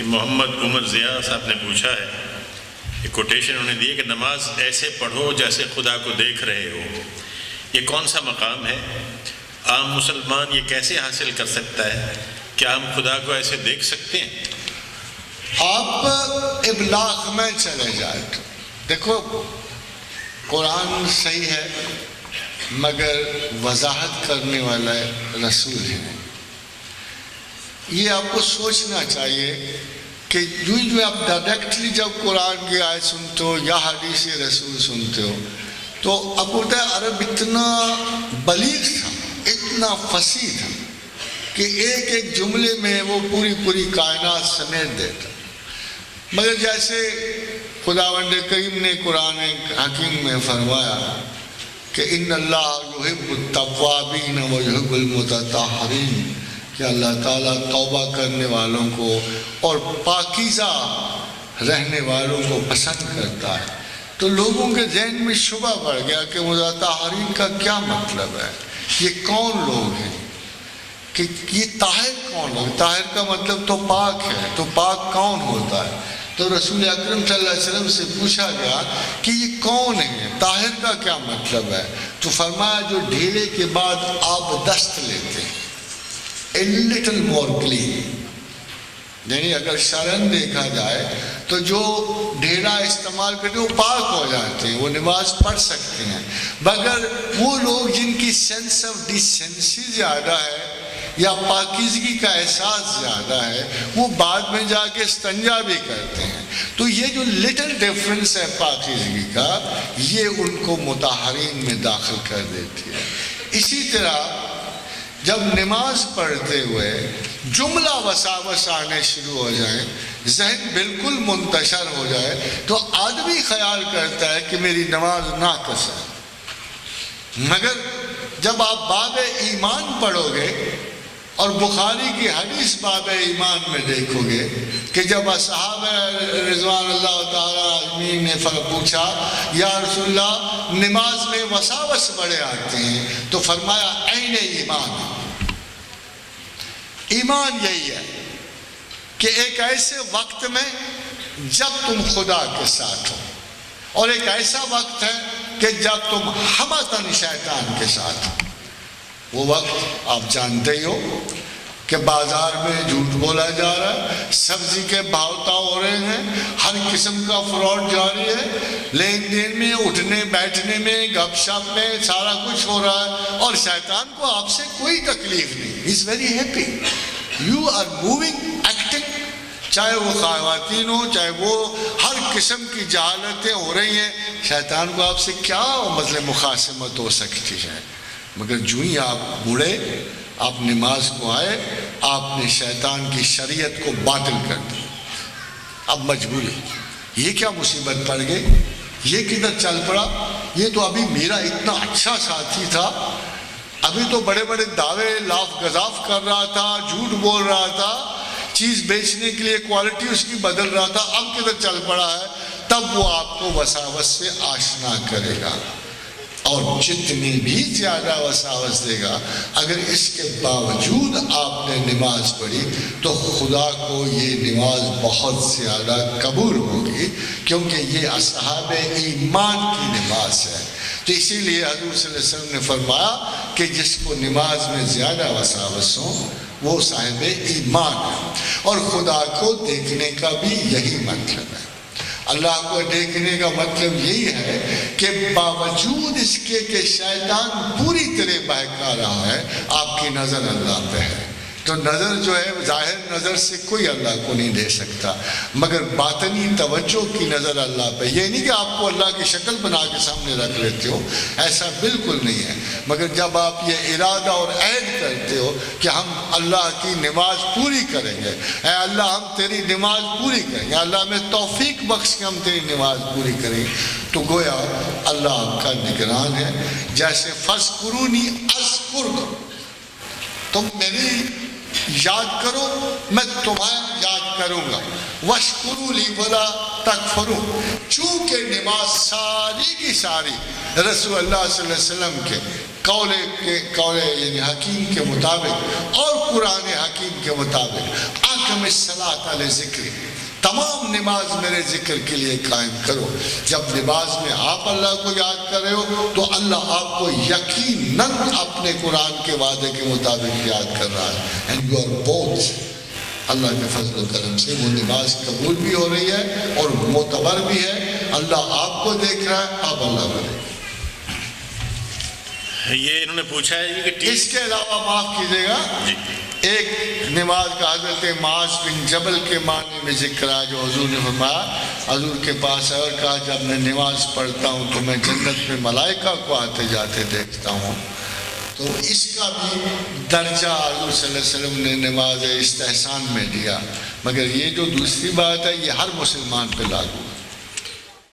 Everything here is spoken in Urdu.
محمد عمر ضیاء صاحب نے پوچھا ہے، ایک کوٹیشن انہوں نے دی ہے کہ نماز ایسے پڑھو جیسے خدا کو دیکھ رہے ہو، یہ کون سا مقام ہے؟ عام مسلمان یہ کیسے حاصل کر سکتا ہے؟ کیا ہم خدا کو ایسے دیکھ سکتے ہیں؟ آپ ابلاغ میں چلے جائیں، دیکھو قرآن صحیح ہے مگر وضاحت کرنے والا رسول ہے. یہ آپ کو سوچنا چاہیے کہ جو آپ ڈائریکٹلی جب قرآن کی آیت سنتے ہو یا حدیث رسول سنتے ہو تو آپ کو بتایا عرب اتنا بلیغ تھا، اتنا فصیح تھا کہ ایک ایک جملے میں وہ پوری کائنات سمیٹ دیتا. مگر جیسے خداوند کریم نے قرآن حکیم میں فرمایا کہ ان اللہ یحب التوابین و یحب المتطہرین، کہ اللہ تعالیٰ توبہ کرنے والوں کو اور پاکیزہ رہنے والوں کو پسند کرتا ہے، تو لوگوں کے ذہن میں شبہ بڑھ گیا کہ متطہرین کا کیا مطلب ہے، یہ کون لوگ ہیں، کہ یہ طاہر کون لوگ؟ طاہر کا مطلب تو پاک ہے، تو پاک کون ہوتا ہے؟ تو رسول اکرم صلی اللہ علیہ وسلم سے پوچھا گیا کہ یہ کون ہے، طاہر کا کیا مطلب ہے؟ تو فرمایا جو ڈھیلے کے بعد آپ دست لیتے ہیں، a little more clean، یعنی اگر شرن دیکھا جائے تو جو ڈھیلا استعمال کرتے وہ پاک ہو جاتے ہیں، وہ نماز پڑھ سکتے ہیں. مگر وہ لوگ جن کی سینس آف ڈیسینسی زیادہ ہے یا پاکیزگی کا احساس زیادہ ہے، وہ بعد میں جا کے استنجا بھی کرتے ہیں. تو یہ جو لٹل ڈیفرنس ہے پاکیزگی کا، یہ ان کو مطہرین میں داخل کر دیتی ہے. اسی طرح جب نماز پڑھتے ہوئے جملہ وساوس آنے شروع ہو جائیں، ذہن بالکل منتشر ہو جائے، تو آدمی خیال کرتا ہے کہ میری نماز ناقص ہے. مگر جب آپ باب ایمان پڑھو گے اور بخاری کی حدیث باب ایمان میں دیکھو گے کہ جب اصحاب رضوان اللہ تعالیٰ اجمعین نے پوچھا یا رسول اللہ نماز میں وساوس بڑے آتے ہیں، تو فرمایا عین ایمان. ایمان یہی ہے کہ ایک ایسے وقت میں جب تم خدا کے ساتھ ہو، اور ایک ایسا وقت ہے کہ جب تم ہمتاً شیطان کے ساتھ ہو. وہ وقت آپ جانتے ہی ہو کہ بازار میں جھوٹ بولا جا رہا ہے، سبزی کے بھاؤ تاؤ ہو رہے ہیں، ہر قسم کا فراڈ جاری ہے، لین دین میں اٹھنے بیٹھنے میں گپ شپ میں سارا کچھ ہو رہا ہے، اور شیطان کو آپ سے کوئی تکلیف نہیں. He is very happy. You are moving, acting. چاہے وہ خواتین ہو، چاہے وہ ہر قسم کی جہالتیں ہو رہی ہیں، شیطان کو آپ سے کیا مطلب مخاصمت ہو سکتی ہے. مگر جو ہی آپ مڑے، آپ نماز کو آئے، آپ نے شیطان کی شریعت کو باطل کر دی. اب مجبوری، یہ کیا مصیبت پڑ گئی، یہ کدھر چل پڑا، یہ تو ابھی میرا اتنا اچھا ساتھی تھا، ابھی تو بڑے بڑے دعوے لاف گزاف کر رہا تھا، جھوٹ بول رہا تھا، چیز بیچنے کے لیے کوالٹی اس کی بدل رہا تھا، اب کدھر چل پڑا ہے. تب وہ آپ کو وساوس سے آشنا کرے گا، اور جتنی بھی زیادہ وساوس دے گا، اگر اس کے باوجود آپ نے نماز پڑھی تو خدا کو یہ نماز بہت زیادہ قبول ہوگی، کیونکہ یہ اصحاب ایمان کی نماز ہے. تو اسی لیے حضور صلی اللہ علیہ وسلم نے فرمایا کہ جس کو نماز میں زیادہ وساوس ہو وہ صاحب ایمان ہے. اور خدا کو دیکھنے کا بھی یہی مطلب ہے. اللہ کو دیکھنے کا مطلب یہی ہے کہ باوجود اس کے کہ شیطان پوری طرح بہکا رہا ہے، آپ کی نظر اللہ پہ ہے. تو نظر جو ہے ظاہر نظر سے کوئی اللہ کو نہیں دے سکتا، مگر باطنی توجہ کی نظر اللہ پہ. یہ نہیں کہ آپ کو اللہ کی شکل بنا کے سامنے رکھ لیتے ہو، ایسا بالکل نہیں ہے. مگر جب آپ یہ ارادہ اور عہد کرتے ہو کہ ہم اللہ کی نماز پوری کریں گے، اے اللہ ہم تیری نماز پوری کریں گے، اللہ میں توفیق بخش کے ہم تیری نماز پوری کریں گے، تو گویا اللہ آپ کا نگران ہے. جیسے فَاذْكُرُونِی أَذْكُرْکُم، تم میری یاد کرو میں تمہیں یاد کروں گا. وَاشْكُرُوا لِی وَلَا تَکْفُرُوا، چونکہ نماز ساری کی ساری رسول اللہ صلی اللہ علیہ وسلم کے قول یعنی حکیم کے مطابق اور قرآن حکیم کے مطابق اقم الصلاۃ لذکری، تمام نماز میرے ذکر کے لیے قائم کرو۔ جب نماز میں آپ اللہ کو یاد کر رہے ہو تو اللہ آپ کو یقیناً اپنے قرآن کے وعدے کے مطابق یاد کر رہا ہے۔ اینڈ یو آر بوتھ، اللہ کے فضل و کرم سے وہ نماز قبول بھی ہو رہی ہے اور معتبر بھی ہے۔ اللہ آپ کو دیکھ رہا ہے، آپ اللہ کو دیکھ رہے ہیں۔ یہ انہوں نے پوچھا ہے کہ اس کے علاوہ معاف کیجیے گا، ایک نماز کا حضرت معاذ بن جبل کے معنی میں ذکر ہے جو حضور نے فرمایا، حضور کے پاس ہے اور کہا جب میں نماز پڑھتا ہوں تو میں جنت میں ملائکہ کو آتے جاتے دیکھتا ہوں۔ تو اس کا بھی درجہ حضور صلی اللہ علیہ وسلم نے نماز استحسان میں دیا، مگر یہ جو دوسری بات ہے یہ ہر مسلمان پہ لاگو ہے۔